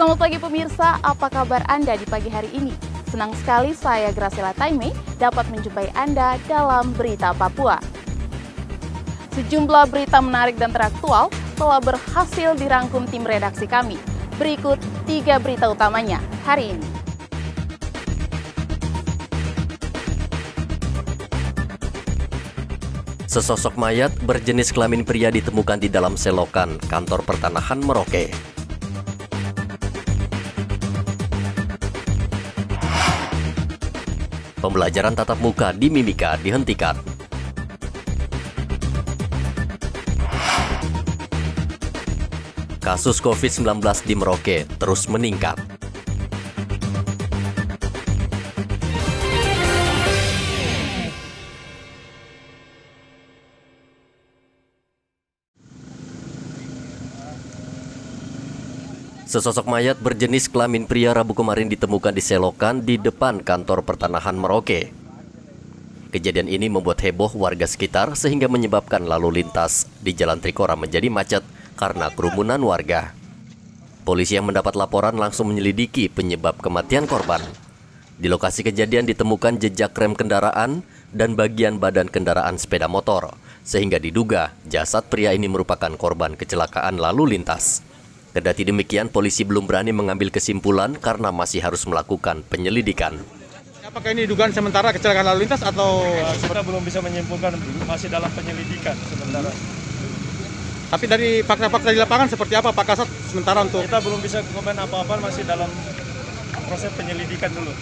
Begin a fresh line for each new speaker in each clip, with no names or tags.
Selamat pagi pemirsa, apa kabar Anda di pagi hari ini? Senang sekali saya Graciela Taime dapat menjumpai Anda dalam Berita Papua. Sejumlah berita menarik dan teraktual telah berhasil dirangkum tim redaksi kami. Berikut 3 berita utamanya hari ini.
Sesosok mayat berjenis kelamin pria ditemukan di dalam selokan kantor pertanahan Merauke. Pembelajaran tatap muka di Mimika dihentikan. Kasus COVID-19 di Merauke terus meningkat. Sesosok mayat berjenis kelamin pria Rabu kemarin ditemukan di selokan di depan kantor pertanahan Merauke. Kejadian ini membuat heboh warga sekitar sehingga menyebabkan lalu lintas di Jalan Trikora menjadi macet karena kerumunan warga. Polisi yang mendapat laporan langsung menyelidiki penyebab kematian korban. Di lokasi kejadian ditemukan jejak rem kendaraan dan bagian badan kendaraan sepeda motor, sehingga diduga jasad pria ini merupakan korban kecelakaan lalu lintas. Kendati demikian, polisi belum berani mengambil kesimpulan karena masih harus melakukan penyelidikan.
Apakah ini dugaan sementara kecelakaan lalu lintas atau
kita belum bisa menyimpulkan, masih dalam penyelidikan sementara.
Tapi dari fakta-fakta di lapangan seperti apa Pak Kasat sementara untuk
Kita belum bisa komen apa-apa, masih dalam proses penyelidikan dulu.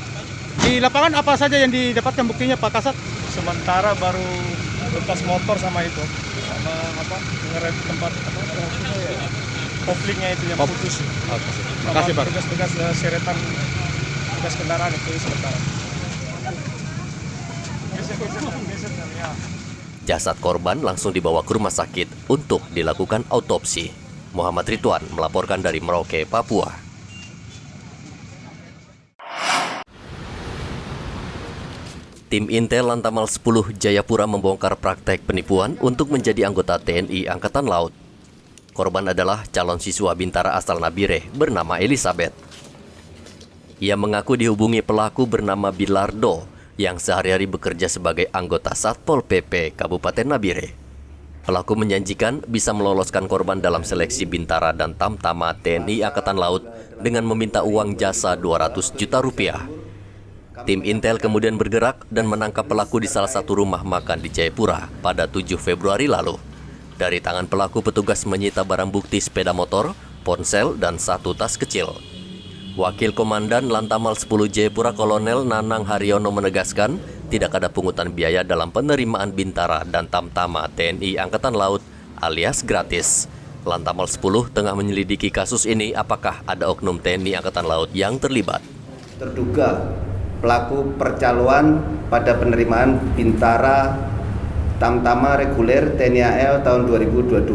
di lapangan apa saja yang didapatkan buktinya Pak Kasat?
Sementara baru bekas motor sama itu, sama ngerem tempat koplingnya itu yang putus.
Terima kasih Pak.
Tugas-tugas seretan tugas kendaraan itu sementara.
Jasad korban langsung dibawa ke rumah sakit untuk dilakukan autopsi. Muhammad Ridwan melaporkan dari Merauke, Papua. Tim Intel Lantamal 10 Jayapura membongkar praktek penipuan untuk menjadi anggota TNI Angkatan Laut. Korban adalah calon siswa Bintara asal Nabire bernama Elizabeth. Ia mengaku dihubungi pelaku bernama Bilardo yang sehari-hari bekerja sebagai anggota Satpol PP Kabupaten Nabire. Pelaku menjanjikan bisa meloloskan korban dalam seleksi Bintara dan Tamtama TNI Angkatan Laut dengan meminta uang jasa 200 juta rupiah. Tim Intel kemudian bergerak dan menangkap pelaku di salah satu rumah makan di Jayapura pada 7 Februari lalu. Dari tangan pelaku, petugas menyita barang bukti sepeda motor, ponsel, dan 1 tas kecil. Wakil Komandan Lantamal 10 Jayapura Kolonel Nanang Haryono menegaskan tidak ada pungutan biaya dalam penerimaan Bintara dan Tamtama TNI Angkatan Laut alias gratis. Lantamal 10 tengah menyelidiki kasus ini apakah ada oknum TNI Angkatan Laut yang terlibat.
Terduga pelaku percaloan pada penerimaan Bintara Tamtama reguler TNI AL tahun 2022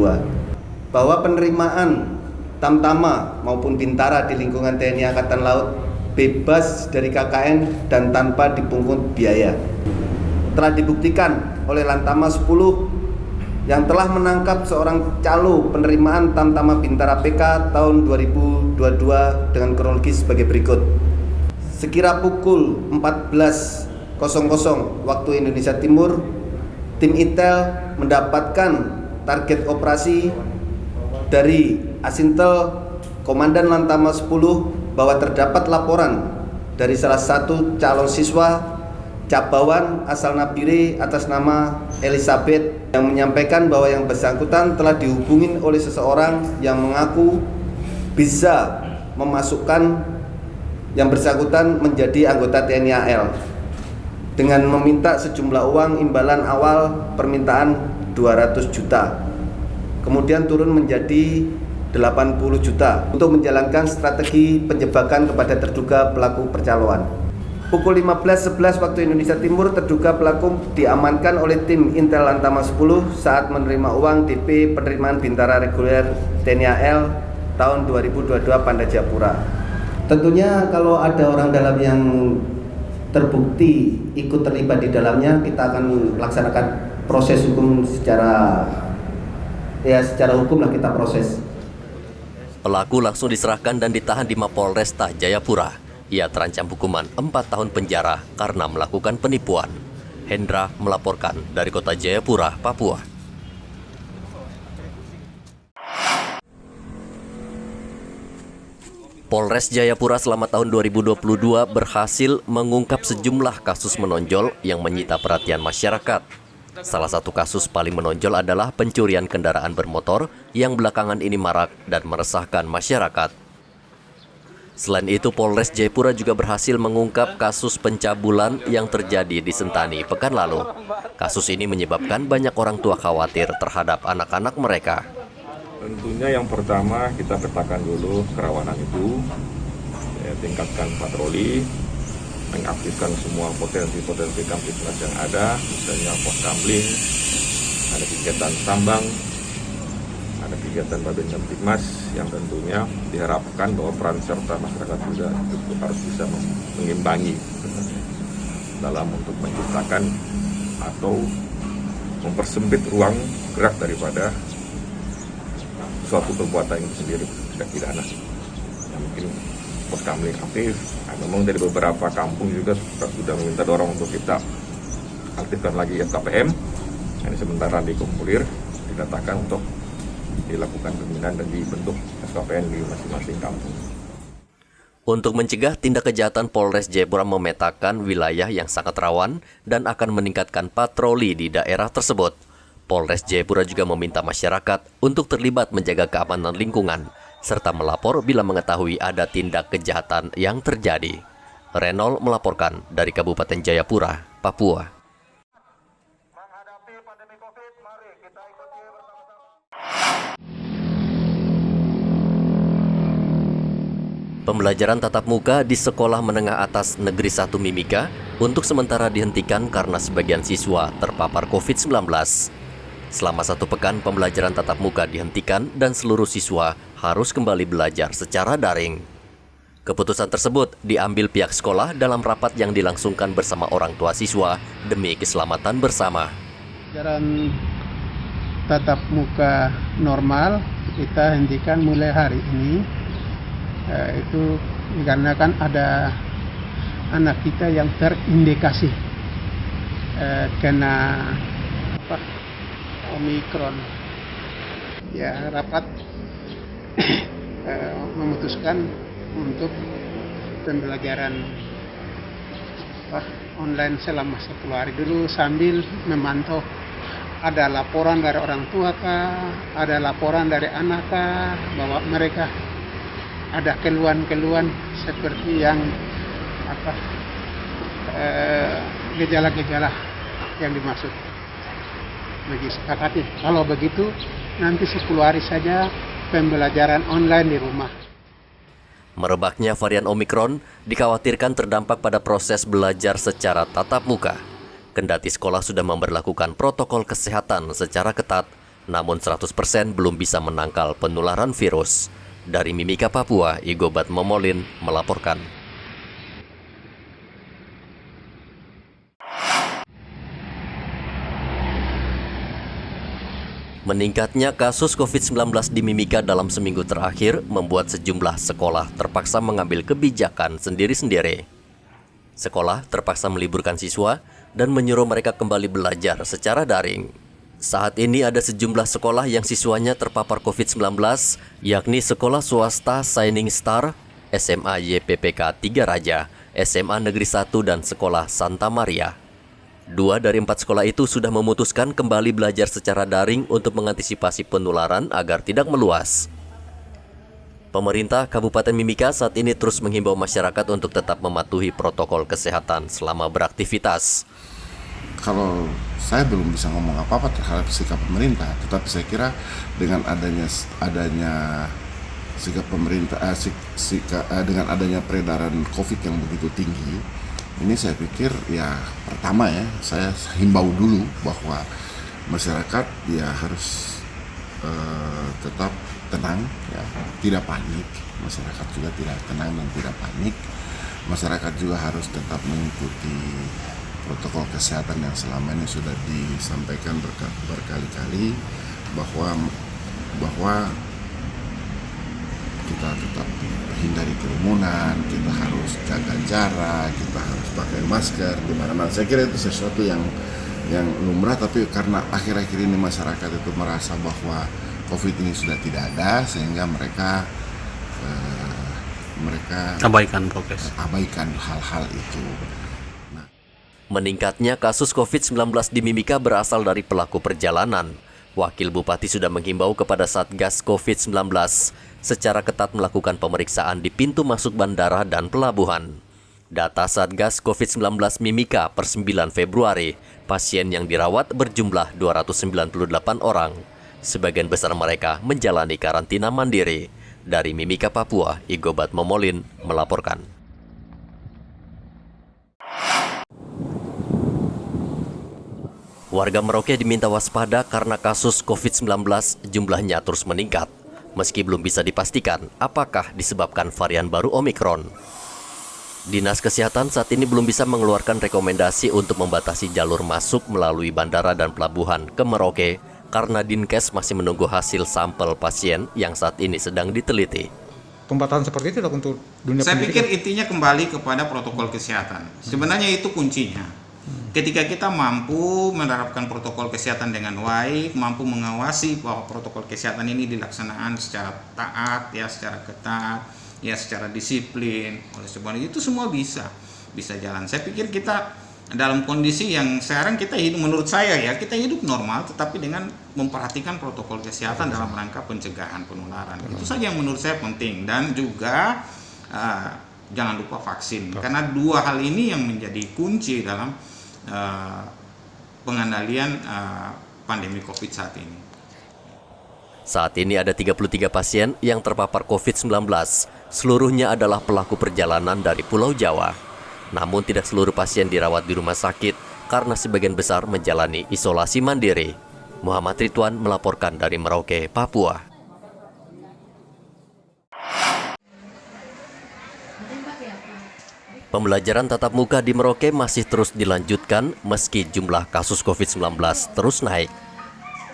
bahwa penerimaan Tamtama maupun Bintara di lingkungan TNI Angkatan Laut bebas dari KKN dan tanpa dipungut biaya. Telah dibuktikan oleh Lantamal 10 yang telah menangkap seorang calo penerimaan Tamtama Bintara PK tahun 2022 dengan kronologis sebagai berikut. Sekira pukul 14.00 waktu Indonesia Timur, tim Intel mendapatkan target operasi dari Asintel Komandan Lantamal 10 bahwa terdapat laporan dari salah satu calon siswa Cabawan asal Nabire atas nama Elizabeth yang menyampaikan bahwa yang bersangkutan telah dihubungin oleh seseorang yang mengaku bisa memasukkan yang bersangkutan menjadi anggota TNI AL dengan meminta sejumlah uang imbalan awal permintaan 200 juta. Kemudian turun menjadi 80 juta untuk menjalankan strategi penjebakan kepada terduga pelaku percaloan. Pukul 15.11 waktu Indonesia Timur, terduga pelaku diamankan oleh tim Intel Lantamal 10 saat menerima uang DP penerimaan Bintara reguler TNI AL tahun 2022 Panda Jayapura. Tentunya kalau ada orang dalam yang terbukti ikut terlibat di dalamnya, kita akan melaksanakan proses hukum secara hukum lah kita proses.
Pelaku langsung diserahkan dan ditahan di Mapolresta Jayapura. Ia terancam hukuman 4 tahun penjara karena melakukan penipuan. Hendra melaporkan dari kota Jayapura, Papua. Polres Jayapura selama tahun 2022 berhasil mengungkap sejumlah kasus menonjol yang menyita perhatian masyarakat. Salah satu kasus paling menonjol adalah pencurian kendaraan bermotor yang belakangan ini marak dan meresahkan masyarakat. Selain itu, Polres Jayapura juga berhasil mengungkap kasus pencabulan yang terjadi di Sentani pekan lalu. Kasus ini menyebabkan banyak orang tua khawatir terhadap anak-anak mereka.
Tentunya yang pertama kita petakan dulu kerawanan itu, tingkatkan patroli, mengaktifkan semua potensi-potensi kamtipmas yang ada, misalnya pos kamling, ada kegiatan tambang, ada kegiatan Babin Kamtipmas yang tentunya diharapkan bahwa peran serta masyarakat juga harus bisa mengimbangi dalam untuk menciptakan atau mempersempit ruang gerak daripada suatu perbuatan itu sendiri tidak pidana. Yang mungkin pos kamling aktif, memang dari beberapa kampung juga sudah meminta dorong untuk kita aktifkan lagi SKPM. Ini sementara dikumpulir, didatakan untuk dilakukan pembinaan dan dibentuk SKPM di masing-masing kampung.
Untuk mencegah tindak kejahatan, Polres Jayapura memetakan wilayah yang sangat rawan dan akan meningkatkan patroli di daerah tersebut. Polres Jayapura juga meminta masyarakat untuk terlibat menjaga keamanan lingkungan, serta melapor bila mengetahui ada tindak kejahatan yang terjadi. Renol melaporkan dari Kabupaten Jayapura, Papua. Pembelajaran tatap muka di Sekolah Menengah Atas Negeri 1 Mimika untuk sementara dihentikan karena sebagian siswa terpapar COVID-19. Selama 1 pekan, pembelajaran tatap muka dihentikan dan seluruh siswa harus kembali belajar secara daring. Keputusan tersebut diambil pihak sekolah dalam rapat yang dilangsungkan bersama orang tua siswa demi keselamatan bersama.
Pembelajaran tatap muka normal kita hentikan mulai hari ini. Itu dikarenakan ada anak kita yang terindikasi kena Omikron. Ya, rapat memutuskan untuk pembelajaran online selama 10 hari dulu sambil memantau ada laporan dari orang tua kah, ada laporan dari anak kah, bahwa mereka ada keluhan-keluhan seperti yang gejala-gejala yang dimaksud. Bagi sepakati, kalau begitu nanti 10 hari saja pembelajaran online di rumah.
Merebaknya varian Omikron dikhawatirkan terdampak pada proses belajar secara tatap muka. Kendati sekolah sudah memberlakukan protokol kesehatan secara ketat, namun 100% belum bisa menangkal penularan virus. Dari Mimika, Papua, Igobat Momolin melaporkan. Meningkatnya kasus COVID-19 di Mimika dalam seminggu terakhir membuat sejumlah sekolah terpaksa mengambil kebijakan sendiri-sendiri. Sekolah terpaksa meliburkan siswa dan menyuruh mereka kembali belajar secara daring. Saat ini ada sejumlah sekolah yang siswanya terpapar COVID-19, yakni Sekolah Swasta Shining Star, SMA YPPK 3 Raja, SMA Negeri 1, dan Sekolah Santa Maria. 2 dari 4 sekolah itu sudah memutuskan kembali belajar secara daring untuk mengantisipasi penularan agar tidak meluas. Pemerintah Kabupaten Mimika saat ini terus menghimbau masyarakat untuk tetap mematuhi protokol kesehatan selama beraktivitas.
Kalau saya belum bisa ngomong apa-apa terhadap sikap pemerintah, tetapi saya kira dengan adanya sikap pemerintah, dengan adanya peredaran COVID yang begitu tinggi, ini saya pikir ya pertama ya saya himbau dulu bahwa masyarakat ya harus tetap tenang, ya, tidak panik. Masyarakat juga tidak tenang dan tidak panik. Masyarakat juga harus tetap mengikuti protokol kesehatan yang selama ini sudah disampaikan berkali-kali bahwa kita tetap hindari kerumunan, kita harus jaga jarak, kita harus pakai masker di mana-mana. Saya kira itu sesuatu yang lumrah, tapi karena akhir-akhir ini masyarakat itu merasa bahwa COVID ini sudah tidak ada, sehingga mereka abaikan hal-hal itu.
Meningkatnya kasus COVID-19 di Mimika berasal dari pelaku perjalanan. Wakil Bupati sudah menghimbau kepada Satgas COVID-19 secara ketat melakukan pemeriksaan di pintu masuk bandara dan pelabuhan. Data Satgas COVID-19 Mimika per 9 Februari, pasien yang dirawat berjumlah 298 orang. Sebagian besar mereka menjalani karantina mandiri. Dari Mimika, Papua, Igobat Momolin melaporkan. Warga Merauke diminta waspada karena kasus COVID-19 jumlahnya terus meningkat, meski belum bisa dipastikan apakah disebabkan varian baru Omikron. Dinas Kesehatan saat ini belum bisa mengeluarkan rekomendasi untuk membatasi jalur masuk melalui bandara dan pelabuhan ke Merauke karena Dinkes masih menunggu hasil sampel pasien yang saat ini sedang diteliti.
Pembatasan seperti itu untuk dunia
Saya
pendidikan.
pikir intinya kembali kepada protokol kesehatan. Sebenarnya itu kuncinya. Ketika kita mampu menerapkan protokol kesehatan dengan baik, mampu mengawasi bahwa protokol kesehatan ini dilaksanakan secara taat, ya, secara ketat, ya, secara disiplin, oleh sebab itu semua bisa jalan. Saya pikir kita dalam kondisi yang sekarang kita hidup, menurut saya ya, kita hidup normal, tetapi dengan memperhatikan protokol kesehatan dalam rangka pencegahan penularan. Itu saja yang menurut saya penting, dan juga jangan lupa vaksin, karena dua hal ini yang menjadi kunci dalam pengendalian pandemi COVID saat ini.
Saat ini ada 33 pasien yang terpapar COVID-19. Seluruhnya adalah pelaku perjalanan dari Pulau Jawa. Namun tidak seluruh pasien dirawat di rumah sakit karena sebagian besar menjalani isolasi mandiri. Muhammad Ridwan melaporkan dari Merauke, Papua. Pembelajaran tatap muka di Merauke masih terus dilanjutkan meski jumlah kasus COVID-19 terus naik.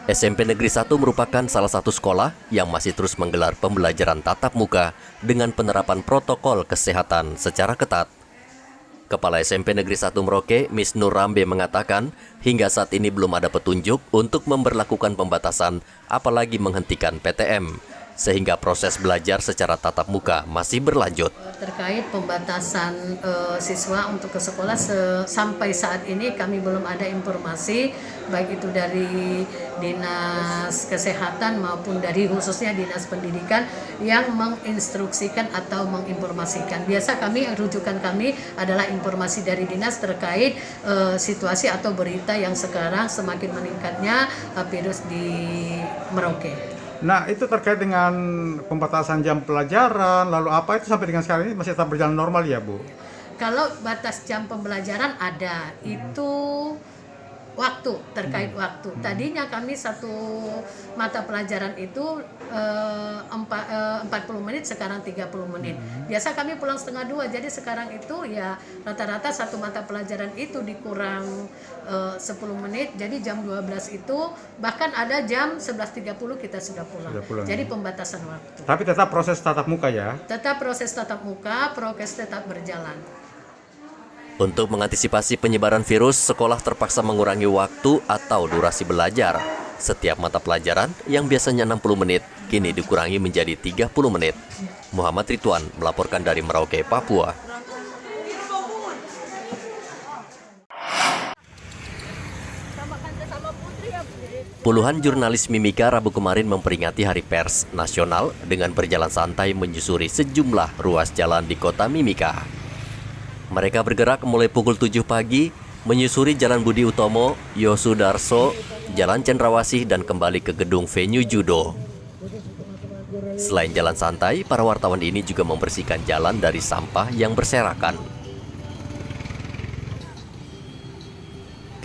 SMP Negeri 1 merupakan salah satu sekolah yang masih terus menggelar pembelajaran tatap muka dengan penerapan protokol kesehatan secara ketat. Kepala SMP Negeri 1 Merauke, Miss Nur Rambe mengatakan, hingga saat ini belum ada petunjuk untuk memberlakukan pembatasan, apalagi menghentikan PTM. Sehingga proses belajar secara tatap muka masih berlanjut.
Terkait pembatasan siswa untuk ke sekolah, sampai saat ini kami belum ada informasi, baik itu dari Dinas Kesehatan maupun dari khususnya Dinas Pendidikan yang menginstruksikan atau menginformasikan. Biasa rujukan kami adalah informasi dari dinas terkait situasi atau berita yang sekarang semakin meningkatnya virus di Merauke.
Nah, itu terkait dengan pembatasan jam pelajaran, lalu apa itu sampai dengan sekarang ini masih tetap berjalan normal ya, Bu?
Kalau batas jam pembelajaran ada, itu waktu, terkait waktu. Tadinya kami satu mata pelajaran itu 40 menit, sekarang 30 menit. Biasa kami pulang 1:30, jadi sekarang itu ya rata-rata satu mata pelajaran itu dikurang 10 menit, jadi jam 12 itu, bahkan ada jam 11.30 kita sudah pulang. Jadi pembatasan waktu.
Tapi tetap proses tatap muka ya?
Tetap proses tatap muka, prokes tetap berjalan.
Untuk mengantisipasi penyebaran virus, sekolah terpaksa mengurangi waktu atau durasi belajar. Setiap mata pelajaran yang biasanya 60 menit, kini dikurangi menjadi 30 menit. Muhammad Ridwan melaporkan dari Merauke, Papua. Puluhan jurnalis Mimika Rabu kemarin memperingati Hari Pers Nasional dengan berjalan santai menyusuri sejumlah ruas jalan di kota Mimika. Mereka bergerak mulai pukul 7 pagi, menyusuri Jalan Budi Utomo, Yosudarso, Jalan Cendrawasih, dan kembali ke gedung venue judo. Selain jalan santai, para wartawan ini juga membersihkan jalan dari sampah yang berserakan.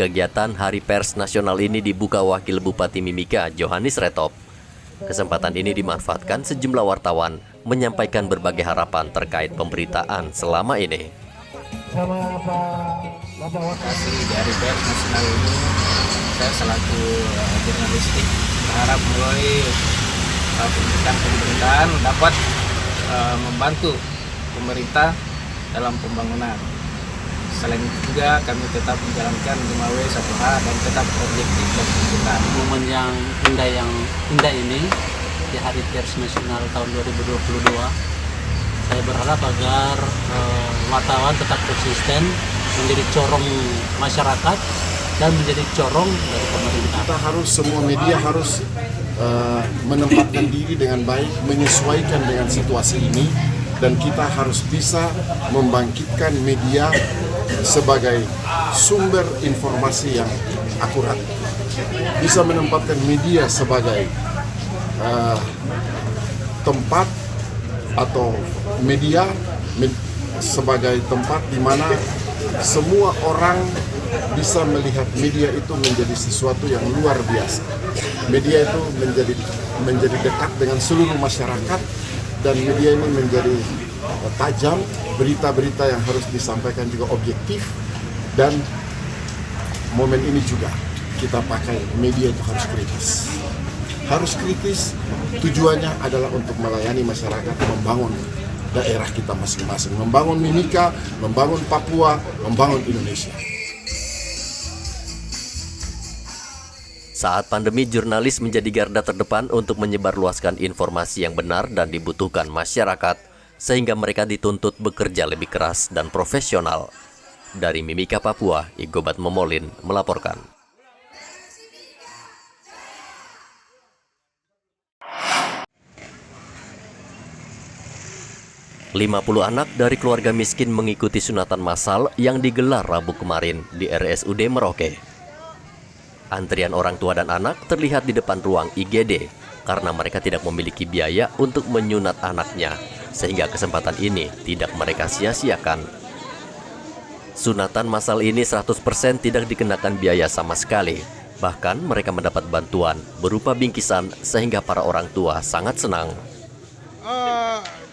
Kegiatan Hari Pers Nasional ini dibuka Wakil Bupati Mimika, Johannes Retop. Kesempatan ini dimanfaatkan sejumlah wartawan menyampaikan berbagai harapan terkait pemberitaan selama ini.
Sama Bapak Wakil di Hari Pers Nasional ini, saya selaku jurnalistik berharap melalui pemberitaan dapat membantu pemerintah dalam pembangunan. Selain itu juga kami tetap menjalankan 5W 1H dan tetap objektif dan kita.
Momen yang indah ini di Hari Pers Nasional tahun 2022, saya berharap agar wartawan tetap konsisten menjadi corong masyarakat dan menjadi corong dari pemerintah.
Kita harus, semua media harus menempatkan diri dengan baik, menyesuaikan dengan situasi ini, dan kita harus bisa membangkitkan media sebagai sumber informasi yang akurat. Bisa menempatkan media sebagai tempat atau media sebagai tempat di mana semua orang bisa melihat media itu menjadi sesuatu yang luar biasa. Media itu menjadi dekat dengan seluruh masyarakat, dan media ini menjadi tajam, berita-berita yang harus disampaikan juga objektif, dan momen ini juga kita pakai media itu harus kritis. Harus kritis, tujuannya adalah untuk melayani masyarakat, membangun daerah kita masing-masing, membangun Mimika, membangun Papua, membangun Indonesia.
Saat pandemi, jurnalis menjadi garda terdepan untuk menyebarluaskan informasi yang benar dan dibutuhkan masyarakat, sehingga mereka dituntut bekerja lebih keras dan profesional. Dari Mimika, Papua, Igobat Momolin melaporkan. ...50 anak dari keluarga miskin mengikuti sunatan massal yang digelar Rabu kemarin di RSUD Merauke. Antrian orang tua dan anak terlihat di depan ruang IGD karena mereka tidak memiliki biaya untuk menyunat anaknya, sehingga kesempatan ini tidak mereka sia-siakan. Sunatan massal ini 100% tidak dikenakan biaya sama sekali. Bahkan mereka mendapat bantuan berupa bingkisan sehingga para orang tua sangat senang.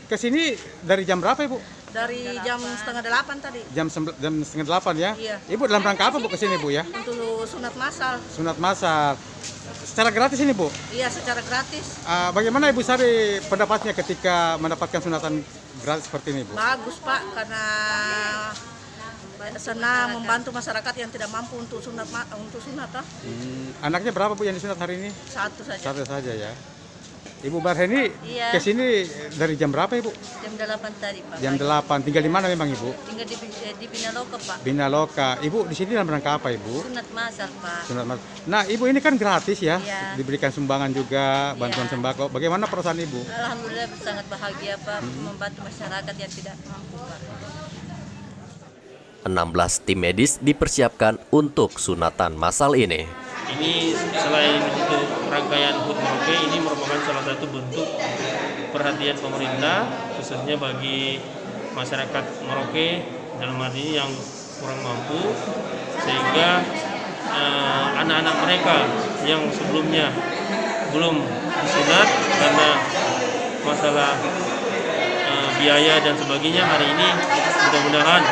Kesini dari jam berapa, Ibu?
Dari jam 7:30 tadi.
Jam 7:30 ya?
Iya.
Ibu dalam rangka apa, Bu, kesini, Bu, ya?
Untuk sunat massal.
Sunat massal. Secara gratis ini, Bu?
Iya, secara gratis.
Bagaimana Ibu Sari pendapatnya ketika mendapatkan sunatan gratis seperti ini, Bu?
Bagus, Pak, karena senang membantu masyarakat yang tidak mampu untuk sunat.
Anaknya berapa, Bu, yang disunat hari ini?
Satu saja.
Satu saja ya. Ibu Barheni
Iya.
kesini dari jam berapa, Ibu?
Jam 8 tadi, Pak.
Jam 8. Tinggal di mana memang, Ibu?
Tinggal di Binaloka, Pak.
Binaloka. Ibu di sini dalam rangka apa, Ibu?
Sunat massal, Pak.
Sunat massal. Nah, Ibu ini kan gratis ya?
Iya.
Diberikan sumbangan juga, bantuan
Iya.
sembako. Bagaimana perasaan Ibu?
Alhamdulillah sangat bahagia, Pak, membantu masyarakat yang tidak mampu, Pak.
16 tim medis dipersiapkan untuk sunatan massal ini.
Ini selain untuk rangkaian HUT Merauke, ini merupakan salah satu bentuk perhatian pemerintah khususnya bagi masyarakat Merauke dalam hal ini yang kurang mampu, sehingga anak-anak mereka yang sebelumnya belum disunat karena masalah biaya dan sebagainya, hari ini mudah-mudahan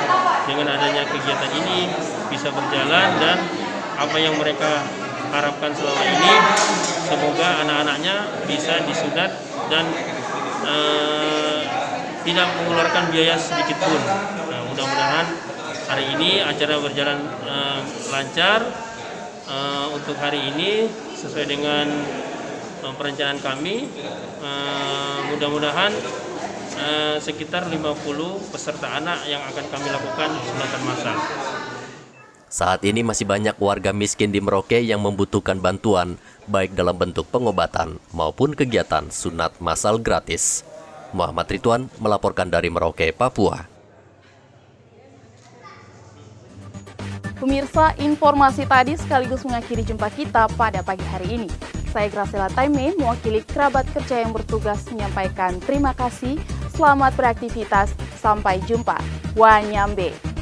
dengan adanya kegiatan ini bisa berjalan, dan apa yang mereka harapkan selama ini semoga anak-anaknya bisa disunat dan tidak mengeluarkan biaya sedikit pun. Nah, mudah-mudahan hari ini acara berjalan lancar. Untuk hari ini sesuai dengan perencanaan kami, mudah-mudahan sekitar 50 peserta anak yang akan kami lakukan sunatan massal.
Saat ini masih banyak warga miskin di Merauke yang membutuhkan bantuan, baik dalam bentuk pengobatan maupun kegiatan sunat massal gratis. Muhammad Ridwan melaporkan dari Merauke, Papua.
Pemirsa, informasi tadi sekaligus mengakhiri jumpa kita pada pagi hari ini. Saya Graciela Taime, mewakili kerabat kerja yang bertugas menyampaikan terima kasih, selamat beraktivitas, sampai jumpa. Wanyambe.